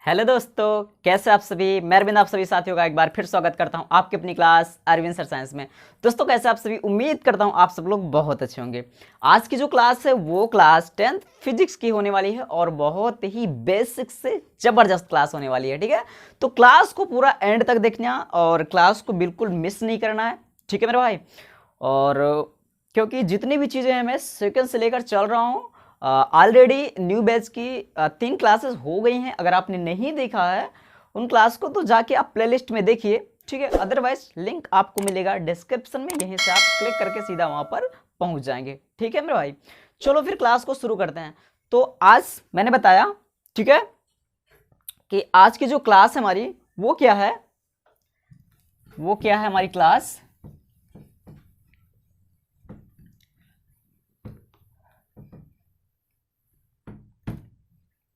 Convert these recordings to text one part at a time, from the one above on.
Hello दोस्तों, कैसे आप सभी। मैं अरविंद आप सभी साथियों का एक बार फिर स्वागत करता हूं आपकी अपनी क्लास अरविंद सर साइंस में। दोस्तों कैसे आप सभी, उम्मीद करता हूं आप सब लोग बहुत अच्छे होंगे। आज की जो क्लास है वो क्लास 10th फिजिक्स की होने वाली है और बहुत ही बेसिक से ज़बरदस्त क्लास होने वाली है। ठीक है, तो क्लास को पूरा एंड तक देखना और क्लास को बिल्कुल मिस नहीं करना है। ठीक है मेरे भाई, और क्योंकि जितनी भी चीज़ें हैं मैं सेकंड से लेकर चल रहा हूँ। ऑलरेडी न्यू बैच की 3 क्लासेस हो गई हैं। अगर आपने नहीं देखा है उन क्लास को तो जाके आप प्लेलिस्ट में देखिए। ठीक है, अदरवाइज लिंक आपको मिलेगा डिस्क्रिप्शन में, यहीं से आप क्लिक करके सीधा वहां पर पहुंच जाएंगे। ठीक है मेरे भाई, चलो फिर क्लास को शुरू करते हैं। तो आज मैंने बताया, ठीक है, कि आज की जो क्लास है हमारी वो क्या है, हमारी क्लास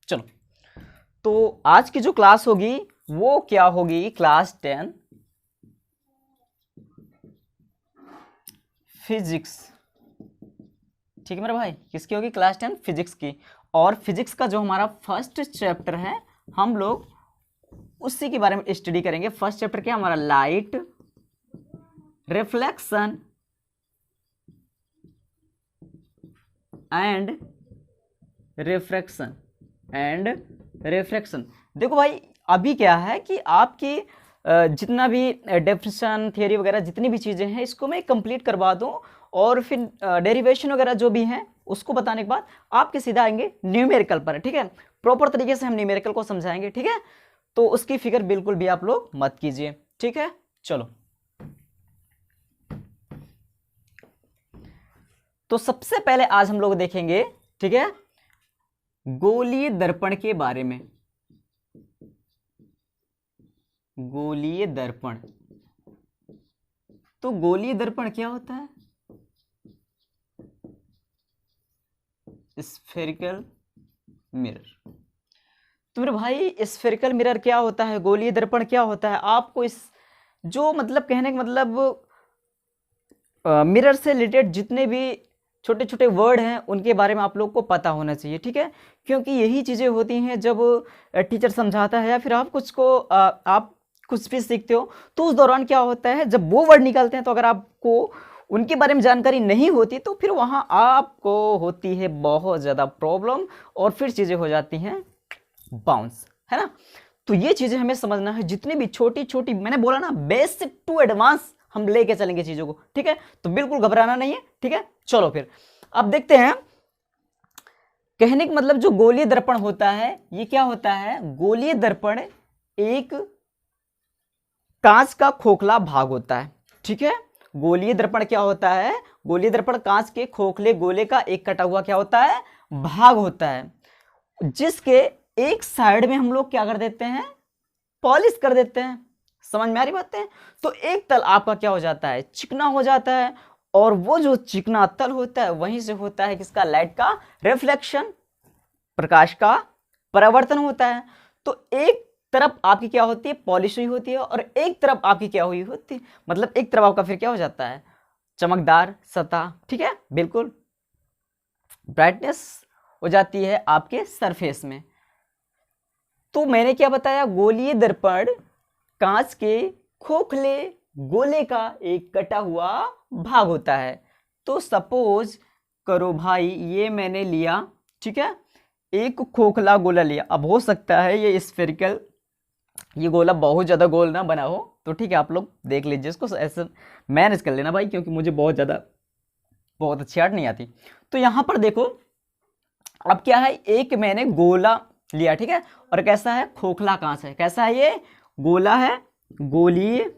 चलो, तो आज की जो क्लास होगी वो क्या होगी, क्लास 10 फिजिक्स। ठीक है मेरे भाई, किसकी होगी, क्लास 10 फिजिक्स की। और फिजिक्स का जो हमारा फर्स्ट चैप्टर है हम लोग उसी के बारे में स्टडी करेंगे। फर्स्ट चैप्टर क्या हमारा, लाइट, रिफ्लेक्शन एंड रिफ्रैक्शन। देखो भाई, अभी क्या है कि आपकी जितना भी डेफिनेशन थियरी वगैरह जितनी भी चीज़ें हैं इसको मैं कंप्लीट करवा दूं और फिर डेरिवेशन वगैरह जो भी हैं उसको बताने के बाद आपके सीधा आएंगे न्यूमेरिकल पर। ठीक है, प्रॉपर तरीके से हम न्यूमेरिकल को समझाएंगे। ठीक है, तो उसकी फिक्र बिल्कुल भी आप लोग मत कीजिए। ठीक है, चलो, तो सबसे पहले आज हम लोग देखेंगे, ठीक है, गोलीय दर्पण के बारे में। गोलीय दर्पण, तो गोलीय दर्पण क्या होता है, स्फेरिकल मिरर। तो मेरे भाई स्फेरिकल मिरर क्या होता है, गोलीय दर्पण क्या होता है, आपको इस जो मतलब कहने का मतलब मिरर से रिलेटेड जितने भी छोटे छोटे वर्ड हैं उनके बारे में आप लोग को पता होना चाहिए। ठीक है, क्योंकि यही चीज़ें होती हैं जब टीचर समझाता है या फिर आप आप कुछ भी सीखते हो तो उस दौरान क्या होता है जब वो वर्ड निकालते हैं तो अगर आपको उनके बारे में जानकारी नहीं होती तो फिर वहाँ आपको होती है बहुत ज़्यादा प्रॉब्लम और फिर चीज़ें हो जाती हैं बाउंस, है ना। तो ये चीज़ें हमें समझना है, जितनी भी छोटी छोटी मैंने बोला ना बेसिक टू एडवांस हम लेके चलेंगे चीज़ों को। ठीक है, तो बिल्कुल घबराना नहीं है। ठीक है, चलो फिर अब देखते हैं। कहने का मतलब जो गोलीय दर्पण होता है ये क्या होता है, गोलीय दर्पण एक कांच का खोखला भाग होता है। ठीक है, गोलीय दर्पण क्या होता है, गोलीय दर्पण कांच के खोखले गोले का एक कटा हुआ क्या होता है, भाग होता है, जिसके एक साइड में हम लोग क्या कर देते हैं, पॉलिश कर देते हैं। समझ में आ रही बातें। तो एक तल आपका क्या हो जाता है, चिकना हो जाता है, और वो जो चिकना तल होता है वहीं से होता है किसका, लाइट का रिफ्लेक्शन, प्रकाश का परावर्तन होता है। तो एक तरफ आपकी क्या होती है, पॉलिश हुई होती है, और एक तरफ आपकी क्या हुई होती है, मतलब एक तरफ आपका फिर क्या हो जाता है, चमकदार सतह। ठीक है, बिल्कुल ब्राइटनेस हो जाती है आपके सरफेस में। तो मैंने क्या बताया, गोलीय दर्पण कांच के खोखले गोले का एक कटा हुआ भाग होता है। तो सपोज करो भाई ये मैंने लिया, ठीक है, एक खोखला गोला लिया। अब हो सकता है ये स्फेरिकल, ये गोला बहुत ज़्यादा गोल ना बना हो, तो ठीक है आप लोग देख लीजिए इसको, ऐसे मैनेज कर लेना भाई, क्योंकि मुझे बहुत अच्छी आर्ट नहीं आती। तो यहाँ पर देखो अब क्या है, एक मैंने गोला लिया, ठीक है, और कैसा है, खोखला कांच है। कैसा है ये, गोला है, गोलीय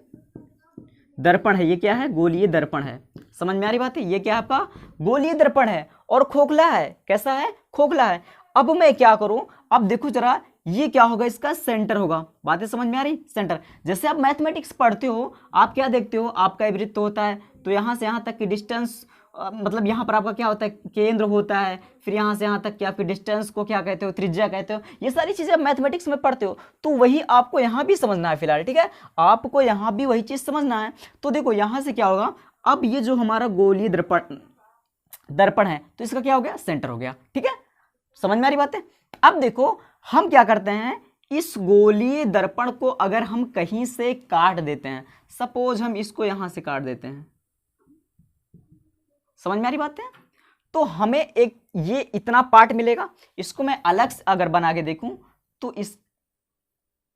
दर्पण है। ये क्या है, गोलीय दर्पण है। समझ में आ रही बात है, ये क्या है आपका गोलीय दर्पण है और खोखला है। कैसा है, खोखला है। अब मैं क्या करूं, अब देखो जरा, ये क्या होगा, इसका सेंटर होगा। बातें समझ में आ रही, सेंटर। जैसे आप मैथमेटिक्स पढ़ते हो आप क्या देखते हो, आपका एक वृत्त होता है, तो यहां से यहां तक की डिस्टेंस, मतलब यहाँ पर आपका क्या होता है, केंद्र होता है, फिर यहाँ से यहाँ तक की आपकी डिस्टेंस को क्या कहते हो, त्रिज्या कहते हो। ये सारी चीज़ें आप मैथमेटिक्स में पढ़ते हो, तो वही आपको यहाँ भी समझना है फिलहाल। ठीक है, आपको यहाँ भी वही चीज़ समझना है। तो देखो यहाँ से क्या होगा, अब ये जो हमारा गोलीय दर्पण है तो इसका क्या हो गया, सेंटर हो गया। ठीक है, समझ में आ रही बात है। अब देखो हम क्या करते हैं, इस गोलीय दर्पण को अगर हम कहीं से काट देते हैं, सपोज हम इसको यहां से काट देते हैं, समझ में आ रही बात है, तो हमें एक ये इतना पार्ट मिलेगा। इसको मैं अलग से अगर बना के देखूं तो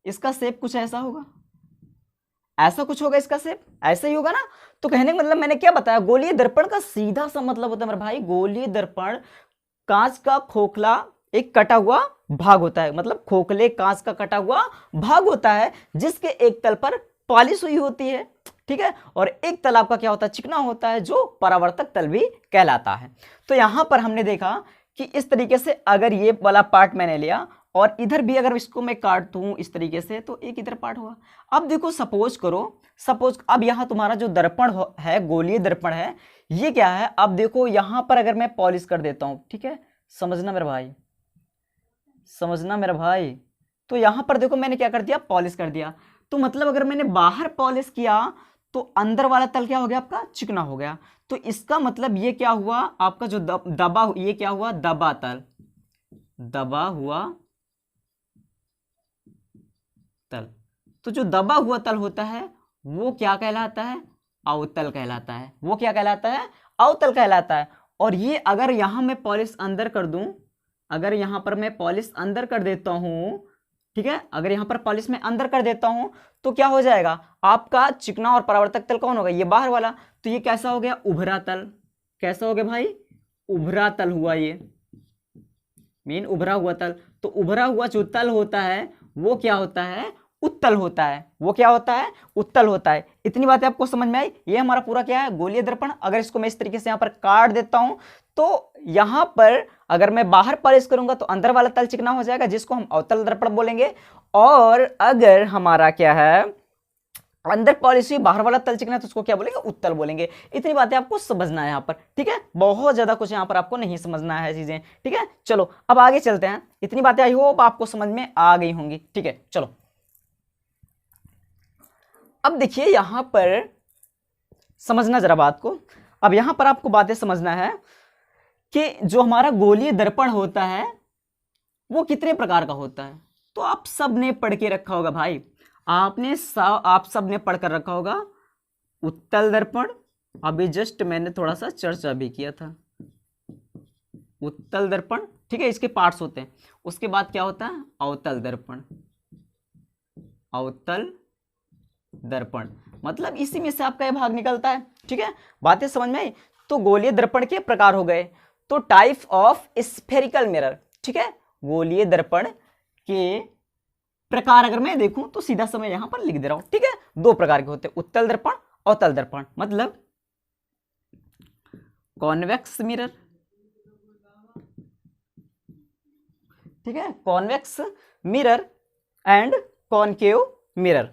इसका शेप कुछ ऐसा होगा, ऐसा कुछ होगा, इसका शेप ऐसा ही होगा ना। तो कहने का मतलब मैंने क्या बताया, गोलीय दर्पण का सीधा सा मतलब होता है मेरे भाई, गोलीय दर्पण कांच का खोखला एक कटा हुआ भाग होता है, मतलब खोखले कांच का कटा हुआ भाग होता है जिसके एक तल पर पॉलिश हुई होती है, ठीक है, और एक तल आपका क्या होता है, चिकना होता है, जो परावर्तक तल भी कहलाता है। तो यहां पर हमने देखा कि इस तरीके से अगर ये वाला पार्ट मैंने लिया और इधर भी अगर इसको मैं काट दूं इस तरीके से, तो एक इधर पार्ट हुआ। अब देखो सपोज करो, सपोज अब यहां तुम्हारा जो दर्पण है, गोलीय दर्पण है, ये क्या है, अब देखो यहां पर अगर मैं पॉलिश कर देता हूं, ठीक है, समझना मेरे भाई, समझना मेरे भाई, तो यहां पर देखो मैंने क्या कर दिया, पॉलिश कर दिया। तो मतलब अगर मैंने बाहर पॉलिश किया तो अंदर वाला तल क्या हो गया आपका, चिकना हो गया। तो इसका मतलब ये क्या हुआ आपका, जो दबा, ये क्या हुआ, दबा तल, दबा हुआ तल। तो जो दबा हुआ तल होता है वो क्या कहलाता है, अवतल कहलाता है। वो क्या कहलाता है, अवतल कहलाता है। और ये अगर यहां मैं पॉलिश अंदर कर दूं, अगर यहां पर मैं पॉलिश अंदर कर देता हूं, ठीक है, अगर यहां पर पॉलिश में अंदर कर देता हूं तो क्या हो जाएगा आपका, चिकना और परावर्तक तल कौन होगा, ये बाहर वाला। तो ये कैसा हो गया, उभरा तल। कैसा हो गया भाई, उभरा तल हुआ, ये मीन उभरा हुआ तल। तो उभरा हुआ जो तल होता है वो क्या होता है, उत्तल होता है। वो क्या होता है, उत्तल होता है। इतनी बातें आपको समझ में आई। ये हमारा पूरा क्या है, गोलीय दर्पण। अगर इसको मैं इस तरीके से यहां पर काट देता हूं तो यहां पर अगर मैं बाहर पॉलिश करूंगा तो अंदर वाला तल चिकना हो जाएगा, जिसको हम अवतल दर्पण बोलेंगे। और अगर हमारा क्या है, अंदर पॉलिश हुई, बाहर वाला तल चिकना, तो उसको क्या बोलेंगे, उत्तल बोलेंगे। इतनी बातें आपको समझना है यहाँ पर, ठीक है, बहुत ज्यादा कुछ यहाँ पर आपको नहीं समझना है चीजें, ठीक है। चलो अब आगे चलते हैं। इतनी बातें आई होप आपको समझ में आ गई होंगी, ठीक है। चलो अब देखिए यहां पर समझना जरा बात को। अब यहां पर आपको बातें समझना है कि जो हमारा गोलीय दर्पण होता है वो कितने प्रकार का होता है। तो आप सब ने पढ़ के रखा होगा भाई, आप सब ने पढ़कर रखा होगा उत्तल दर्पण। अभी जस्ट मैंने थोड़ा सा चर्चा भी किया था, उत्तल दर्पण, ठीक है, इसके पार्ट्स होते हैं। उसके बाद क्या होता है, अवतल दर्पण। अवतल दर्पण मतलब इसी में से आपका यह भाग निकलता है, ठीक है। बातें समझ में आई। तो गोलीय दर्पण के प्रकार हो गए। तो टाइप ऑफ स्फेरिकल मिरर, ठीक है, गोलीय दर्पण के प्रकार अगर मैं देखूं तो सीधा समय यहां पर लिख दे रहा हूं, ठीक है। दो प्रकार के होते हैं, उत्तल दर्पण और तल दर्पण। मतलब कॉन्वेक्स मिरर, ठीक है, convex mirror and concave mirror.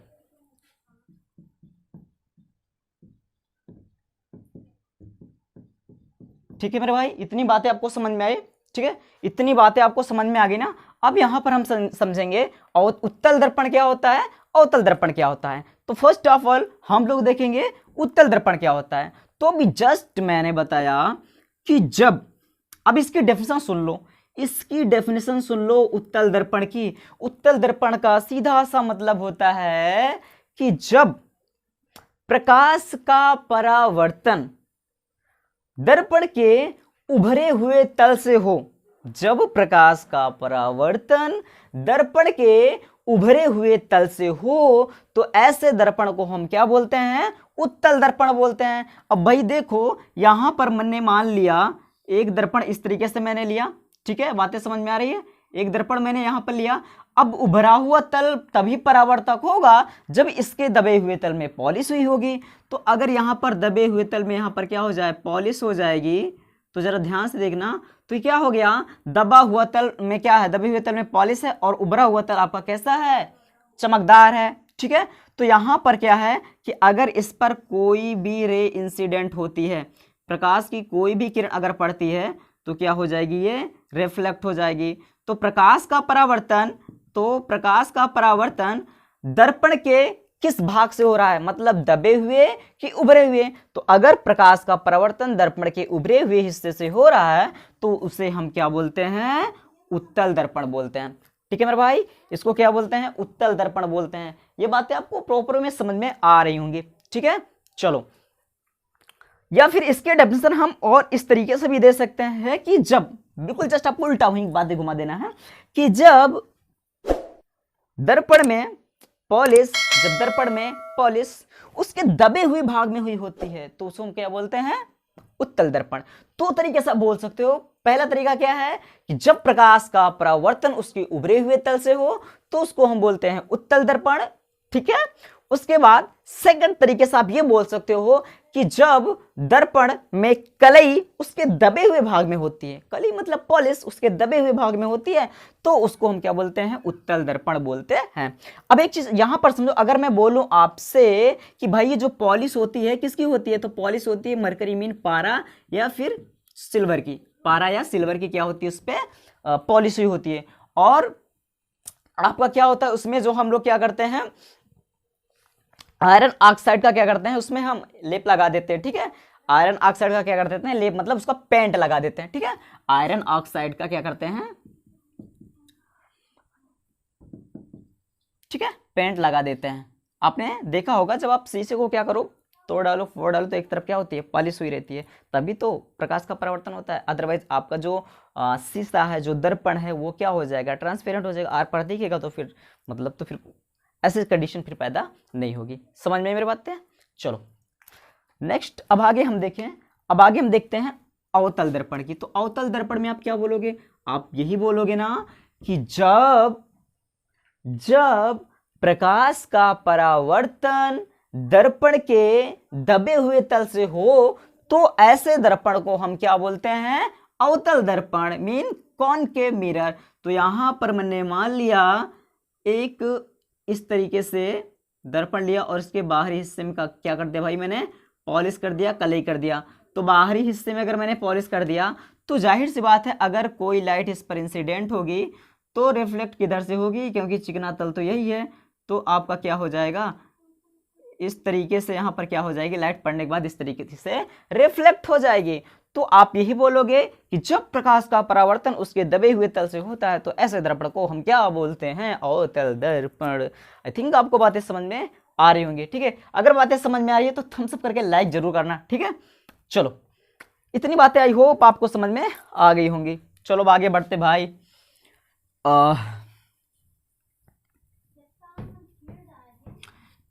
ठीक है मेरे भाई, इतनी बातें आपको समझ में आई, ठीक है, इतनी बातें आपको समझ में आ गई ना। अब यहां पर हम समझेंगे और उत्तल दर्पण क्या होता है, अवतल दर्पण क्या होता है। तो फर्स्ट ऑफ ऑल हम लोग देखेंगे उत्तल दर्पण क्या होता है। तो अभी जस्ट मैंने बताया कि जब, अब इसकी डेफिनेशन सुन लो, इसकी डेफिनेशन सुन लो उत्तल दर्पण की। उत्तल दर्पण का सीधा सा मतलब होता है कि जब प्रकाश का परावर्तन दर्पण के उभरे हुए तल से हो, जब प्रकाश का परावर्तन दर्पण के उभरे हुए तल से हो, तो ऐसे दर्पण को हम क्या बोलते हैं, उत्तल दर्पण बोलते हैं। अब भाई देखो यहां पर मैंने मान लिया एक दर्पण इस तरीके से मैंने लिया, ठीक है, बातें समझ में आ रही है। एक दर्पण मैंने यहां पर लिया। अब उभरा हुआ तल तभी परावर्तक होगा जब इसके दबे हुए तल में पॉलिश हुई होगी। तो अगर यहां पर दबे हुए तल में यहां पर क्या हो जाए, पॉलिश हो जाएगी, तो जरा ध्यान से देखना। तो क्या हो गया, दबा हुआ तल में क्या है, दबे हुए तल में पॉलिश है, और उभरा हुआ तल आपका कैसा है, चमकदार है, ठीक है। तो यहां पर क्या है कि अगर इस पर कोई भी रे इंसिडेंट होती है, प्रकाश की कोई भी किरण अगर पड़ती है तो क्या हो जाएगी, ये रिफ्लेक्ट हो जाएगी। तो प्रकाश का परावर्तन दर्पण के किस भाग से हो रहा है, मतलब दबे हुए कि उभरे हुए। तो अगर प्रकाश का परावर्तन दर्पण के उभरे हुए हिस्से से हो रहा है तो उसे हम क्या बोलते हैं, उत्तल दर्पण बोलते हैं। ठीक है मेरे भाई, इसको क्या बोलते हैं, उत्तल दर्पण बोलते हैं। ये बातें आपको प्रॉपर में समझ में आ रही होंगी, ठीक है। चलो, या फिर इसके डेफिनेशन हम और इस तरीके से भी दे सकते हैं कि जब, बिल्कुल जस्ट आपको उल्टा हुई बातें घुमा देना है, कि जब दर्पण में पॉलिश, जब दर्पण में पॉलिश उसके दबे हुए भाग में हुई होती है तो उसको हम क्या बोलते हैं, उत्तल दर्पण। दो तरीके से बोल सकते हो। पहला तरीका क्या है कि जब प्रकाश का परावर्तन उसके उभरे हुए तल से हो तो उसको हम बोलते हैं उत्तल दर्पण, ठीक है। उसके बाद सेकंड तरीके से आप ये बोल सकते हो कि जब दर्पण में कलई उसके दबे हुए भाग में होती है, कलई मतलब पॉलिश उसके दबे हुए भाग में होती है तो उसको हम क्या बोलते हैं, उत्तल दर्पण बोलते हैं। अब एक चीज यहां पर समझो, अगर मैं बोलूं आपसे कि भाई ये जो पॉलिश होती है किसकी होती है, तो पॉलिश होती है मरकरी मीन पारा या फिर सिल्वर की, पारा या सिल्वर की क्या होती है, उस पर पॉलिश हुई होती है। और आपका क्या होता है उसमें, जो हम लोग क्या करते हैं, आयरन ऑक्साइड का क्या करते हैं, उसमें हम लेप लगा देते हैं, ठीक है। आयरन ऑक्साइड का क्या कर देते हैं, लेप मतलब उसका पेंट लगा देते हैं, ठीक है। आयरन ऑक्साइड का क्या करते हैं, ठीक है, पेंट लगा देते हैं। आपने देखा होगा जब आप शीशे को क्या करो, तोड़ डालो फोड़ डालो तो एक तरफ क्या होती है, पॉलिश हुई रहती है, तभी तो प्रकाश का परावर्तन होता है। अदरवाइज आपका जो शीशा है, जो दर्पण है, वो क्या हो जाएगा, ट्रांसपेरेंट हो जाएगा, आर पार दिखेगा तो फिर मतलब तो फिर ऐसी कंडीशन फिर पैदा नहीं होगी। समझ में मेरी बात है। चलो नेक्स्ट, अब आगे हम देखें, अब आगे हम देखते हैं अवतल दर्पण की। तो अवतल दर्पण में आप क्या बोलोगे, आप यही बोलोगे ना कि जब प्रकाश का परावर्तन दर्पण के दबे हुए तल से हो तो ऐसे दर्पण को हम क्या बोलते हैं, अवतल दर्पण मीन कॉनकेव मिरर। तो यहां पर मैंने मान लिया एक इस तरीके से दर्पण लिया और इसके बाहरी हिस्से में क्या कर दिया भाई, मैंने पॉलिश कर दिया, कलई कर दिया। तो बाहरी हिस्से में अगर मैंने पॉलिश कर दिया तो जाहिर सी बात है अगर कोई लाइट इस पर इंसिडेंट होगी तो रिफ्लेक्ट किधर से होगी, क्योंकि चिकना तल तो यही है। तो आपका क्या हो जाएगा, इस तरीके से यहां पर क्या हो जाएगी, लाइट पड़ने के बाद इस तरीके से रिफ्लेक्ट हो जाएगी। तो आप यही बोलोगे कि जब प्रकाश का परावर्तन उसके दबे हुए तल से होता है तो ऐसे दर्पण को हम क्या बोलते हैं, अवतल दर्पण। आई थिंक आपको बातें समझ में आ रही होंगी, ठीक है। अगर बातें समझ में आ रही है तो थम्स अप करके लाइक जरूर करना, ठीक है। चलो इतनी बातें आई होप आपको समझ में आ गई होंगी। चलो आगे बढ़ते भाई।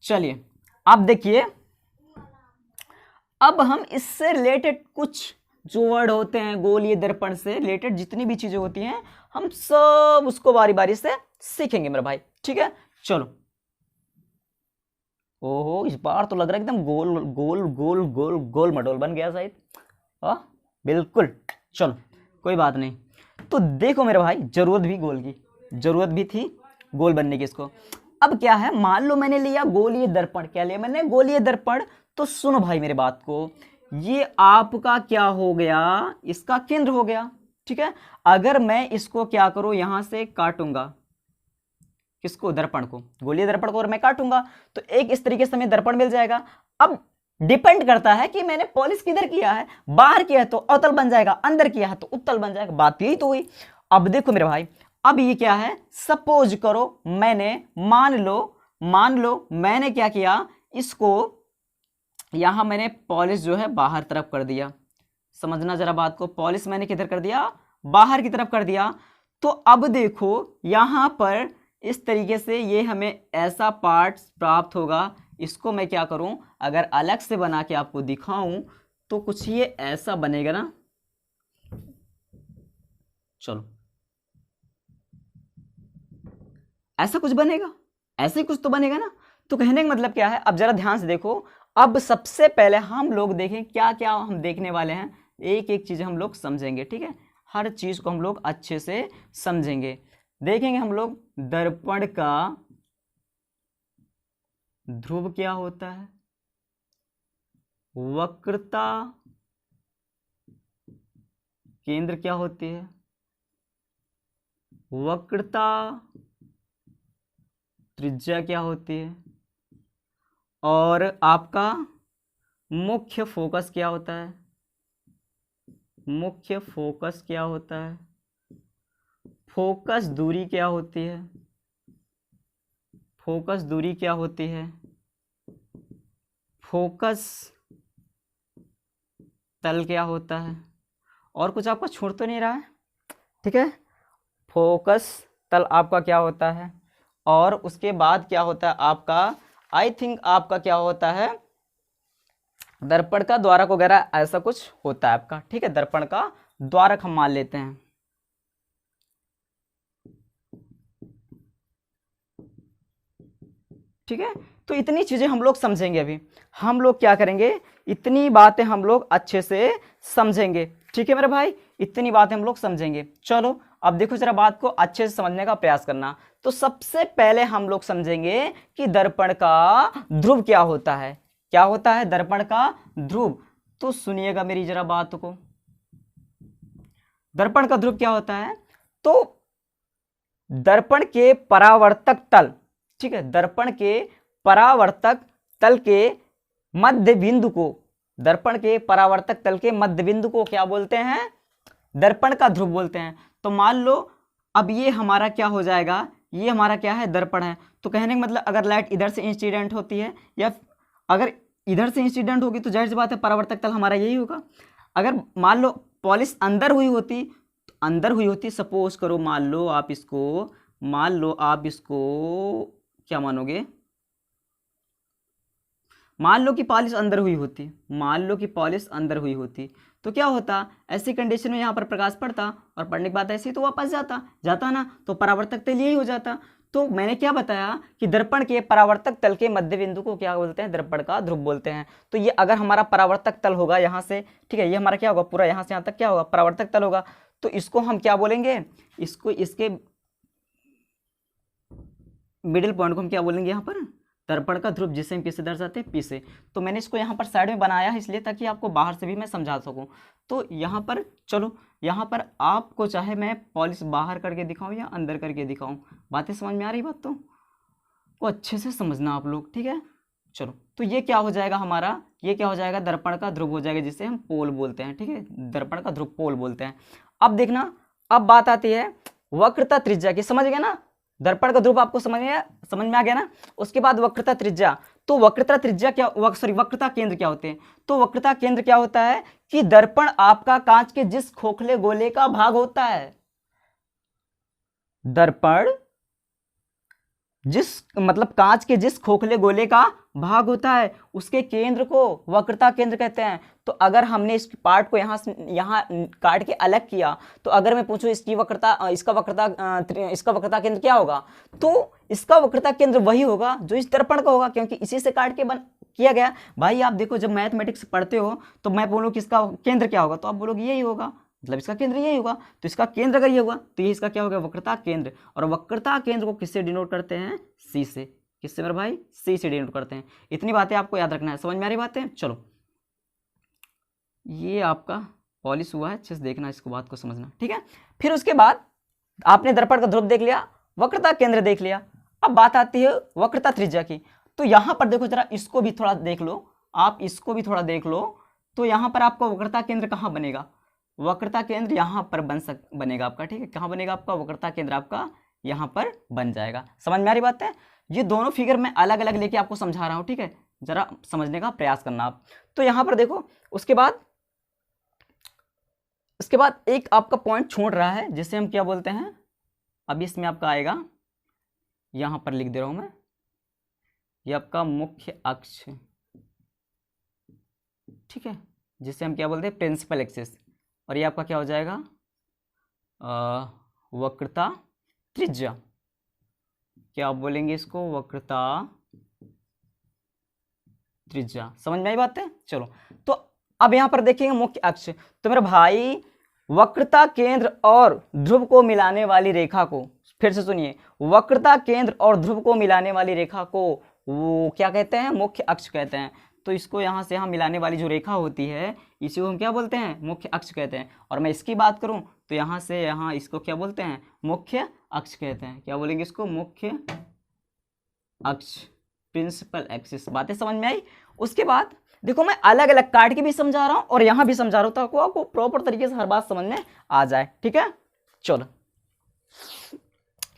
चलिए आप देखिए, अब हम इससे रिलेटेड कुछ जो वर्ड होते हैं, गोलीय दर्पण से रिलेटेड जितनी भी चीजें होती हैं हम सब उसको बारी बारी से सीखेंगे मेरे भाई, ठीक है। चलो, ओहो इस बार तो लग रहा है एकदम गोल गोल गोल गोल गोल मडोल बन गया शायद। बिल्कुल, चलो कोई बात नहीं। तो देखो मेरे भाई, जरूरत भी गोल की, जरूरत भी थी गोल बनने की इसको। अब क्या है, मान लो मैंने लिया गोलीय दर्पण, क्या लिया मैंने, गोलीय दर्पण। तो सुनो भाई मेरे बात को, ये आपका क्या हो गया, इसका केंद्र हो गया, ठीक है। अगर मैं इसको क्या करूं, यहां से काटूंगा, किसको, दर्पण को, गोलीय दर्पण को और मैं काटूंगा तो एक इस तरीके से हमें दर्पण मिल जाएगा। अब डिपेंड करता है कि मैंने पॉलिश किधर किया है, बाहर किया है तो अवतल बन जाएगा, अंदर किया है तो उत्तल बन जाएगा, बात यही तो हुई। अब देखो मेरे भाई, अब ये क्या है, सपोज करो मैंने, मान लो मैंने क्या किया, इसको यहां मैंने पॉलिश जो है बाहर तरफ कर दिया। समझना जरा बात को, पॉलिश मैंने किधर कर दिया, बाहर की तरफ कर दिया। तो अब देखो यहां पर इस तरीके से ये हमें ऐसा पार्ट प्राप्त होगा। इसको मैं क्या करूं, अगर अलग से बना के आपको दिखाऊं तो कुछ ये ऐसा बनेगा ना, चलो ऐसा कुछ बनेगा, ऐसे ही कुछ तो बनेगा ना। तो कहने का मतलब क्या है, अब जरा ध्यान से देखो। अब सबसे पहले हम लोग देखें क्या क्या हम देखने वाले हैं, एक एक चीज हम लोग समझेंगे, ठीक है। हर चीज को हम लोग अच्छे से समझेंगे, देखेंगे हम लोग दर्पण का ध्रुव क्या होता है, वक्रता केंद्र क्या होती है, वक्रता त्रिज्या क्या होती है, और आपका मुख्य फोकस क्या होता है, मुख्य फोकस क्या होता है, फोकस दूरी क्या होती है? फोकस दूरी क्या होती है? फोकस तल क्या होता है? और कुछ आपका छूट तो नहीं रहा है? ठीक है, फोकस तल आपका क्या होता है, और उसके बाद क्या होता है आपका, आई थिंक आपका क्या होता है, दर्पण का द्वारक वगैरह ऐसा कुछ होता है आपका। ठीक है, दर्पण का द्वारक हम मान लेते हैं। ठीक है, तो इतनी चीजें हम लोग समझेंगे। अभी हम लोग क्या करेंगे, इतनी बातें हम लोग अच्छे से समझेंगे। ठीक है मेरे भाई, इतनी बातें हम लोग समझेंगे। चलो अब देखो जरा, बात को अच्छे से समझने का प्रयास करना। तो सबसे पहले हम लोग समझेंगे कि दर्पण का ध्रुव क्या होता है। क्या होता है दर्पण का ध्रुव? तो सुनिएगा मेरी जरा बात को। दर्पण का ध्रुव क्या होता है? तो दर्पण के परावर्तक तल, ठीक है, दर्पण के परावर्तक तल के मध्य बिंदु को, दर्पण के परावर्तक तल के मध्य बिंदु को क्या बोलते हैं? दर्पण का ध्रुव बोलते हैं। तो मान लो अब ये हमारा क्या हो जाएगा, ये हमारा क्या है, दर्पण है। तो कहने का मतलब अगर लाइट इधर से इंसिडेंट होती है या अगर इधर से इंसिडेंट होगी तो जाहिर सी बात है परावर्तक तल हमारा यही होगा। अगर मान लो पॉलिश अंदर हुई होती, तो अंदर हुई होती, सपोज करो मान लो आप इसको क्या मानोगे, मान लो कि पॉलिश अंदर हुई होती, मान लो कि पॉलिश अंदर हुई होती, तो क्या होता, ऐसी कंडीशन में यहाँ पर प्रकाश पड़ता और पड़ने की बात ऐसी तो वापस जाता ना, तो परावर्तक तल यही हो जाता। तो मैंने क्या बताया कि दर्पण के परावर्तक तल के मध्य बिंदु को क्या बोलते हैं, दर्पण का ध्रुव बोलते हैं। तो ये अगर हमारा परावर्तक तल होगा यहाँ से, ठीक है, ये हमारा क्या होगा, पूरा यहाँ से यहाँ तक क्या होगा, परावर्तक तल होगा। तो इसको हम क्या बोलेंगे, इसको, इसके मिडिल पॉइंट को हम क्या बोलेंगे यहाँ पर, दर्पण का ध्रुव, जिसे हम किससे दर्शाते हैं, पी से। तो मैंने इसको यहाँ पर साइड में बनाया है इसलिए ताकि आपको बाहर से भी मैं समझा सकूँ। तो यहाँ पर चलो, यहाँ पर आपको चाहे मैं पॉलिश बाहर करके दिखाऊं या अंदर करके दिखाऊं, बातें समझ में आ रही बात तो वो अच्छे से समझना आप लोग। ठीक है, चलो तो ये क्या हो जाएगा हमारा, ये क्या हो जाएगा, दर्पण का ध्रुव हो जाएगा, जिसे हम पोल बोलते हैं। ठीक है, दर्पण का ध्रुव पोल बोलते हैं। अब देखना, अब बात आती है वक्रता त्रिज्या की। समझ गए ना, दर्पण का ध्रुव आपको समझ में आ गया ना। उसके बाद वक्रता त्रिज्या, तो वक्रता त्रिज्या क्या, वक्रता केंद्र क्या होते हैं? तो वक्रता केंद्र क्या होता है कि दर्पण आपका कांच के जिस खोखले गोले का भाग होता है, दर्पण जिस मतलब कांच के जिस खोखले गोले का भाग होता है उसके केंद्र को वक्रता केंद्र कहते हैं। तो अगर हमने इस पार्ट को यहाँ काट के अलग किया, तो अगर मैं पूछूं इसका वक्रता केंद्र क्या होगा, तो इसका वक्रता केंद्र वही होगा जो इस दर्पण का होगा, क्योंकि इसी से काट के किया गया। भाई आप देखो, जब मैथमेटिक्स पढ़ते हो तो मैं बोलूँ कि इसका केंद्र क्या होगा, तो आप बोलोगे यही होगा, मतलब इसका केंद्र यही होगा। तो इसका केंद्र अगर ये होगा तो ये इसका क्या होगा, वक्रता केंद्र। और वक्रता केंद्र को किससे डिनोट करते हैं, सी से। किससे मेरे भाई, सी से डिनोट करते हैं। इतनी बातें आपको याद रखना है। समझ में आ रही बातें? चलो ये आपका पॉलिश हुआ है, अच्छे से देखना, इसको बात को समझना। ठीक है, फिर उसके बाद आपने दर्पण का ध्रुव देख लिया, वक्रता केंद्र देख लिया। अब बात आती है वक्रता त्रिज्या की। तो यहां पर देखो जरा, इसको भी थोड़ा देख लो, आप इसको भी थोड़ा देख लो। तो यहां पर आपका वक्रता केंद्र कहां बनेगा, वक्रता केंद्र यहां पर बनेगा आपका। ठीक है, कहां बनेगा आपका वक्रता केंद्र, आपका यहां पर बन जाएगा। समझ में आ रही बात है? ये दोनों फिगर मैं अलग अलग लेके आपको समझा रहा हूं। ठीक है, जरा समझने का प्रयास करना आप। तो यहां पर देखो, उसके बाद एक आपका पॉइंट छोड़ रहा है जिसे हम क्या बोलते हैं, अभी इसमें आपका आएगा, यहां पर लिख दे रहा हूं मैं, ये आपका मुख्य अक्ष। ठीक है, जिसे हम क्या बोलते हैं, प्रिंसिपल एक्सिस। और ये आपका क्या हो जाएगा, वक्रता त्रिज्या। क्या आप बोलेंगे इसको, वक्रता त्रिज्या। समझ में आई बात है? चलो तो अब यहां पर देखेंगे मुख्य अक्ष। तो मेरे भाई वक्रता केंद्र और ध्रुव को मिलाने वाली रेखा को, फिर से सुनिए, वक्रता केंद्र और ध्रुव को मिलाने वाली रेखा को वो क्या कहते हैं, मुख्य अक्ष कहते हैं। तो इसको यहाँ से यहाँ मिलाने वाली जो रेखा होती है, इसी को हम क्या बोलते हैं, मुख्य अक्ष कहते हैं। और मैं इसकी बात करूं तो यहाँ से यहाँ इसको क्या बोलते हैं, मुख्य अक्ष कहते हैं। क्या बोलेंगे इसको, मुख्य अक्ष, प्रिंसिपल एक्सिस। बातें समझ में आई? उसके बाद देखो, मैं अलग अलग काट के भी समझा रहा हूं और यहां भी समझा रहा हूं, ताकि आपको प्रॉपर तरीके से हर बात समझ में आ जाए। ठीक है, चलो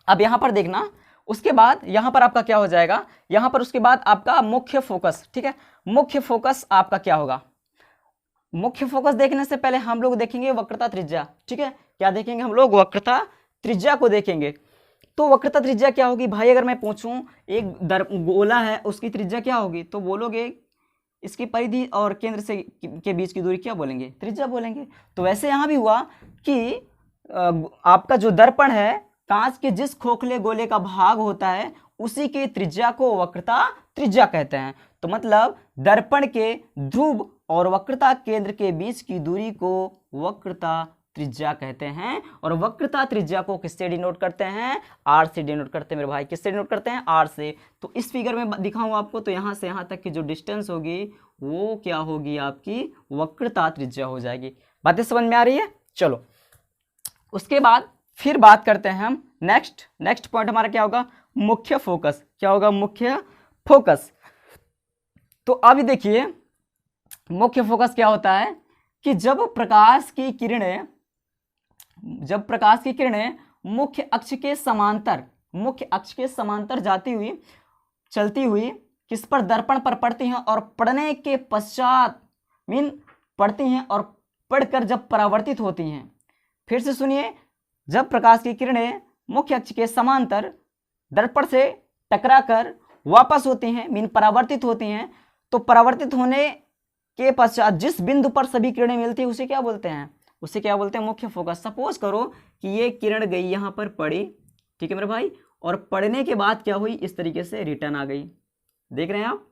अब यहां पर देखना, उसके बाद यहां पर आपका क्या हो जाएगा, यहां पर उसके बाद आपका मुख्य फोकस, ठीक है, मुख्य फोकस आपका क्या होगा। मुख्य फोकस देखने से पहले हम लोग देखेंगे वक्रता त्रिज्या, ठीक है, क्या देखेंगे हम लोग, वक्रता त्रिज्या को देखेंगे। तो वक्रता त्रिज्या क्या होगी भाई, अगर मैं पूछूं एक गोला है उसकी त्रिज्या क्या होगी, तो बोलोगे इसकी परिधि और केंद्र से के बीच की दूरी क्या बोलेंगे, त्रिज्या बोलेंगे। तो वैसे यहां भी हुआ कि आपका जो दर्पण है, कांच के जिस खोखले गोले का भाग होता है उसी के त्रिज्या को वक्रता त्रिज्या कहते हैं। तो मतलब दर्पण के ध्रुव और वक्रता केंद्र के बीच की दूरी को वक्रता त्रिज्या कहते हैं। और वक्रता त्रिज्या को किससे डिनोट करते हैं, आर से डिनोट करते हैं मेरे भाई, किससे डिनोट करते हैं, आर से। तो इस फिगर में दिखाऊं आपको, तो यहां से यहां तक की जो डिस्टेंस होगी वो क्या होगी, आपकी वक्रता त्रिज्या हो जाएगी। बातें समझ में आ रही है। चलो उसके बाद फिर बात करते हैं हम नेक्स्ट पॉइंट हमारा क्या होगा, मुख्य फोकस। क्या होगा, मुख्य फोकस। तो अभी देखिए मुख्य फोकस क्या होता है कि जब प्रकाश की किरणें मुख्य अक्ष के समांतर जाती हुई चलती हुई किस पर, दर्पण पर पड़ती हैं और पड़ने के पश्चात पड़ती हैं और पड़कर जब परावर्तित होती हैं। फिर से सुनिए, जब प्रकाश की किरणें मुख्य अक्ष के समांतर दर्पण से टकराकर वापस होती हैं परावर्तित होती हैं, तो परावर्तित होने के पश्चात जिस बिंदु पर सभी किरणें मिलती है उसे क्या बोलते हैं, मुख्य फोकस। सपोज करो कि ये किरण गई यहां पर पड़ी, ठीक है मेरे भाई, और पड़ने के बाद क्या हुई, इस तरीके से रिटर्न आ गई। देख रहे हैं आप,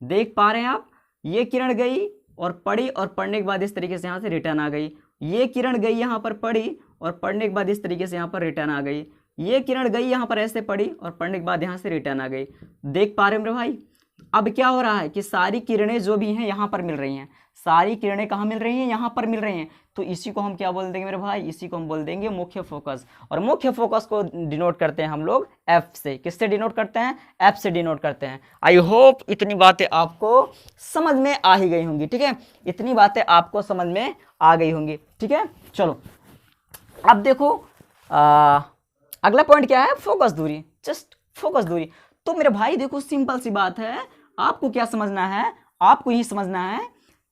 देख पा रहे हैं आप, ये किरण गई और पड़ी और पढ़ने के बाद इस तरीके से यहां से रिटर्न आ गई। ये किरण गई यहां पर पड़ी और पढ़ने के बाद इस तरीके से यहां पर रिटर्न आ गई। ये किरण गई यहां पर ऐसे पड़ी और पढ़ने के बाद यहां से रिटर्न आ गई। देख पा रहे हैं मेरे भाई। अब क्या हो रहा है कि सारी किरणें जो भी हैं यहां पर मिल रही हैं, सारी किरणें कहां मिल रही हैं, यहां पर मिल रही हैं। तो इसी को हम क्या बोल देंगे मेरे भाई, इसी को हम बोल देंगे मुख्य फोकस। और मुख्य फोकस को डिनोट करते हैं हम लोग एफ से। किससे डिनोट करते हैं, एफ से डिनोट करते हैं। आई होप इतनी बातें आपको समझ में आ ही गई होंगी, ठीक है, इतनी बातें आपको समझ में आ गई होंगी, ठीक है। चलो अब देखो अगला पॉइंट क्या है, फोकस दूरी, जस्ट फोकस दूरी। तो मेरे भाई देखो सिंपल सी बात है, आपको क्या समझना है, आपको यही समझना है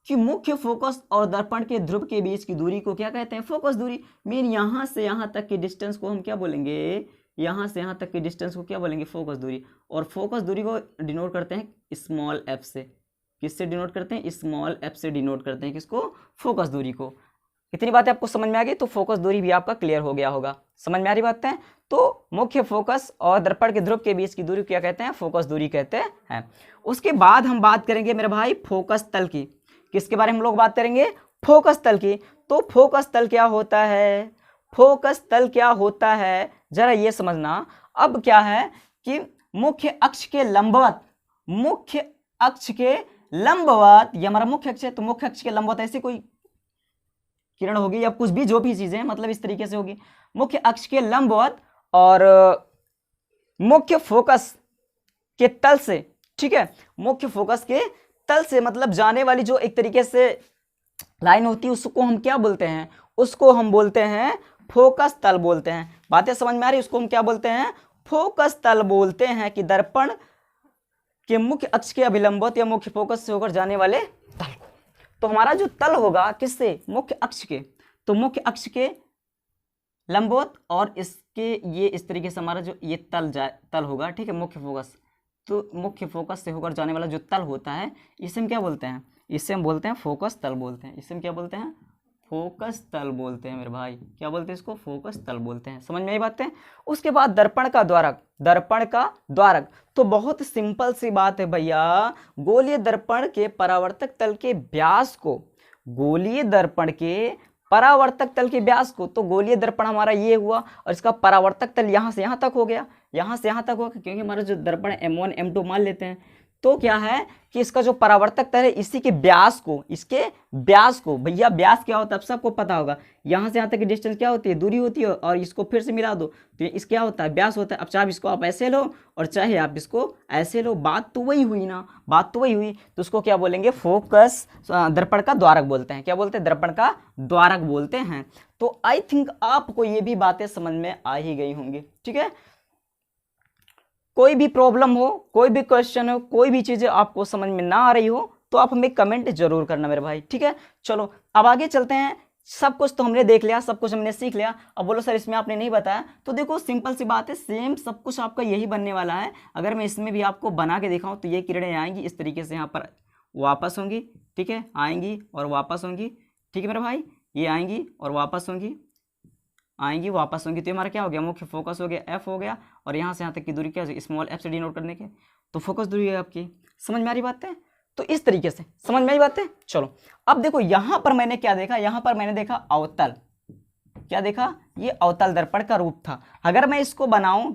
कि मुख्य फोकस और दर्पण के ध्रुव के बीच की दूरी को क्या कहते हैं, फोकस दूरी। यहां से यहां तक की डिस्टेंस को हम क्या बोलेंगे, यहां से यहां तक की डिस्टेंस को क्या बोलेंगे, फोकस दूरी। और फोकस दूरी को डिनोट करते हैं स्मॉल एफ से। किससे डिनोट करते हैं, स्मॉल एफ से डिनोट करते हैं किसको, फोकस दूरी को। इतनी बातें आपको समझ में आ गई, तो फोकस दूरी भी आपका क्लियर हो गया होगा। समझ में आ रही बातें हैं। तो मुख्य फोकस और दर्पण के ध्रुव के बीच की दूरी क्या कहते हैं, फोकस दूरी कहते हैं। उसके बाद हम बात करेंगे मेरे भाई फोकस तल की। किसके बारे में हम लोग बात करेंगे, फोकस तल की। तो फोकस तल क्या होता है, फोकस तल क्या होता है जरा ये समझना। अब क्या है कि मुख्य अक्ष के लंबवत, ये हमारा मुख्य अक्ष है, तो मुख्य अक्ष के लंबवत ऐसी कोई किरण होगी या कुछ भी, जो भी चीजें मतलब इस तरीके से होगी, मुख्य अक्ष के लंबवत और मुख्य फोकस के तल से, ठीक है, मुख्य फोकस के तल से मतलब जाने वाली जो एक तरीके से लाइन होती है उसको हम क्या बोलते हैं, उसको हम बोलते हैं फोकस तल बोलते हैं। बातें समझ में आ रही, उसको हम क्या बोलते हैं, फोकस तल बोलते हैं। कि दर्पण के मुख्य अक्ष के अभिलंबवत या मुख्य फोकस से होकर जाने वाले तल को। तो हमारा जो तल होगा किससे, मुख्य अक्ष के, तो मुख्य अक्ष के लंबवत और इसके ये इस तरीके से हमारा जो ये तल होगा, ठीक है, मुख्य फोकस। तो मुख्य फोकस से होकर जाने वाला जो तल होता है इसे हम क्या बोलते हैं, इसे हम बोलते हैं फोकस तल बोलते हैं। इसे हम क्या बोलते हैं, फोकस तल बोलते हैं मेरे भाई। क्या बोलते हैं इसको, फोकस तल बोलते हैं। समझ में आई बातें। उसके बाद दर्पण का द्वारक, तो बहुत सिंपल सी बात है भैया। गोलीय दर्पण के परावर्तक तल के व्यास को, गोलीय दर्पण के परावर्तक तल के व्यास को, तो गोलीय दर्पण हमारा ये हुआ और इसका परावर्तक तल यहां से यहां तक हो गया, यहां से यहां तक होगा, क्योंकि हमारा जो दर्पण M1 M2 मान लेते हैं। तो क्या है कि इसका जो परावर्तक तल है इसी के व्यास को, इसके व्यास को, भैया व्यास क्या होता है अब सबको पता होगा, यहां से यहां तक की डिस्टेंस क्या होती है, दूरी होती है, और इसको फिर से मिला दो तो इस क्या होता है, व्यास होता है। अब चाहे इसको आप ऐसे लो और चाहे आप इसको ऐसे लो, बात तो वही हुई ना, बात तो वही हुई। तो उसको क्या बोलेंगे, फोकस दर्पण का द्वारक बोलते हैं। क्या बोलते हैं, दर्पण का द्वारक बोलते हैं। तो आई थिंक आपको ये भी बातें समझ में आ ही गई होंगी, ठीक है। कोई भी प्रॉब्लम हो, कोई भी क्वेश्चन हो, कोई भी चीज़ें आपको समझ में ना आ रही हो तो आप हमें कमेंट जरूर करना मेरे भाई, ठीक है। चलो अब आगे चलते हैं। सब कुछ तो हमने देख लिया, सब कुछ हमने सीख लिया। अब बोलो सर इसमें आपने नहीं बताया, तो देखो सिंपल सी बात है, सेम सब कुछ आपका यही बनने वाला है। अगर मैं इसमें भी आपको बना के दिखाऊं तो ये किरणें आएंगी इस तरीके से, यहाँ पर वापस होंगी, ठीक है, आएंगी और वापस होंगी, ठीक है मेरे भाई, ये आएंगी और वापस होंगी, आएंगी वापस होंगी। तो हमारा क्या हो गया, मुख्य फोकस हो गया, एफ हो गया, और यहाँ से यहाँ तक की दूरी क्या है, स्मॉल एफ से डिनोट करने के, तो फोकस दूरी है आपकी। समझ में आ रही बात है? तो इस तरीके से समझ में आई बात है। चलो अब देखो यहाँ पर मैंने क्या देखा, यहाँ पर मैंने देखा अवतल, क्या देखा, ये अवतल दर्पण का रूप था। अगर मैं इसको बनाऊं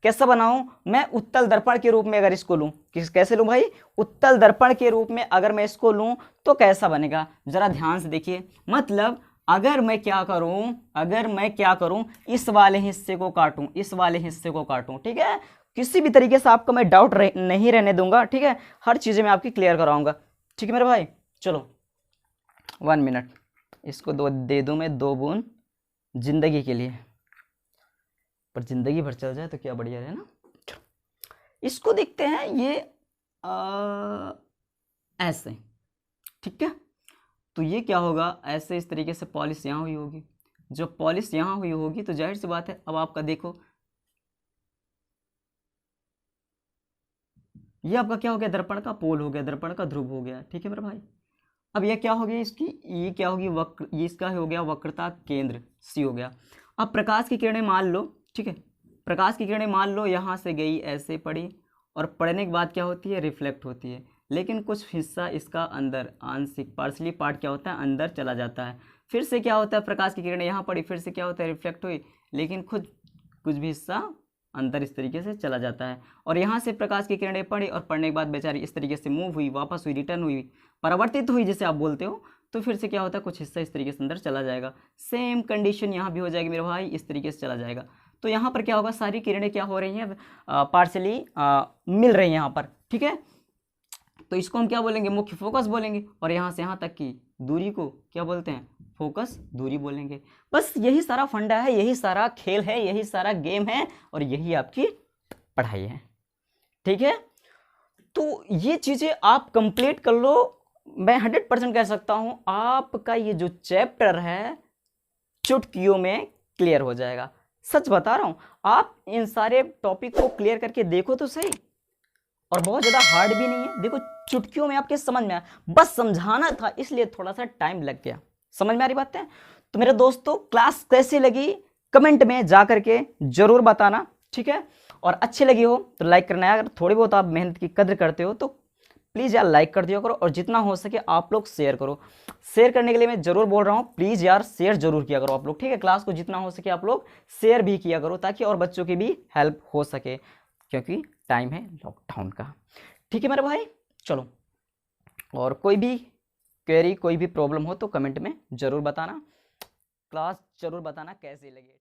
कैसा बनाऊं, मैं उत्तल दर्पण के रूप में अगर इसको लूं, कैसे लूं भाई, उत्तल दर्पण के रूप में अगर मैं इसको लूं तो कैसा बनेगा, जरा ध्यान से देखिए। मतलब अगर मैं क्या करूं, इस वाले हिस्से को काटूं, इस वाले हिस्से को काटूं, ठीक है, किसी भी तरीके से आपका मैं डाउट नहीं रहने दूंगा, ठीक है, हर चीजें मैं आपकी क्लियर कराऊंगा, ठीक है मेरे भाई। चलो 1 मिनट, इसको दे दूं मैं 2 बूंद जिंदगी के लिए, पर जिंदगी भर चल जाए तो क्या बढ़िया है ना। इसको देखते हैं, ये ऐसे, ठीक है, तो ये क्या होगा, ऐसे इस तरीके से पॉलिश यहाँ हुई होगी। जब पॉलिश यहाँ हुई होगी तो जाहिर सी बात है, अब आपका देखो ये आपका क्या हो गया, दर्पण का पोल हो गया, दर्पण का ध्रुव हो गया, ठीक है मेरे भाई। अब ये क्या हो गया, इसकी ये क्या होगी, वक्र, ये इसका हो गया वक्रता केंद्र सी हो गया। अब प्रकाश की किरणें मान लो, ठीक है, प्रकाश की किरणें मान लो यहाँ से गई, ऐसे पड़ी, और पढ़ने के बाद क्या होती है, रिफ्लेक्ट होती है, लेकिन कुछ हिस्सा इसका अंदर आंशिक पार्सली पार्ट क्या होता है, अंदर चला जाता है। फिर से क्या होता है, प्रकाश की किरणें यहाँ पड़ी, फिर से क्या होता है, रिफ्लेक्ट हुई, लेकिन खुद कुछ भी हिस्सा अंदर इस तरीके से चला जाता है। और यहाँ से प्रकाश की किरणें पड़ी, और पढ़ने के बाद बेचारी इस तरीके से मूव हुई, वापस हुई, रिटर्न हुई, परावर्तित हुई जिसे आप बोलते हो, तो फिर से क्या होता है, कुछ हिस्सा इस तरीके से अंदर चला जाएगा। सेम कंडीशन यहाँ भी हो जाएगी मेरे भाई, इस तरीके से चला जाएगा। तो यहाँ पर क्या होगा, सारी किरणें क्या हो रही हैं, पार्शली मिल रही हैं यहाँ पर, ठीक है। तो इसको हम क्या बोलेंगे, मुख्य फोकस बोलेंगे, और यहाँ से यहाँ तक की दूरी को क्या बोलते हैं, फोकस दूरी बोलेंगे। बस यही सारा फंडा है, यही सारा खेल है, यही सारा गेम है, और यही आपकी पढ़ाई है, ठीक है। तो ये चीजें आप कंप्लीट कर लो, मैं 100% कह सकता हूं आपका ये जो चैप्टर है चुटकियों में क्लियर हो जाएगा। सच बता रहा हूं, आप इन सारे टॉपिक को क्लियर करके देखो तो सही, और बहुत ज्यादा हार्ड भी नहीं है। देखो चुटकियों में आपके समझ में आया, बस समझाना था इसलिए थोड़ा सा टाइम लग गया। समझ में आ रही बात है? तो मेरे दोस्तों क्लास कैसी लगी कमेंट में जा करके जरूर बताना, ठीक है। और अच्छी लगी हो तो लाइक करना है, अगर थोड़ी बहुत आप मेहनत की कदर करते हो तो प्लीज़ यार लाइक कर दिया करो, और जितना हो सके आप लोग शेयर करो। शेयर करने के लिए मैं जरूर बोल रहा हूँ, प्लीज़ यार शेयर जरूर किया करो आप लोग, ठीक है। क्लास को जितना हो सके आप लोग शेयर भी किया करो, ताकि और बच्चों की भी हेल्प हो सके, क्योंकि टाइम है लॉकडाउन का, ठीक है मेरे भाई। चलो, और कोई भी क्वेरी, कोई भी प्रॉब्लम हो तो कमेंट में ज़रूर बताना, क्लास ज़रूर बताना कैसी लगी।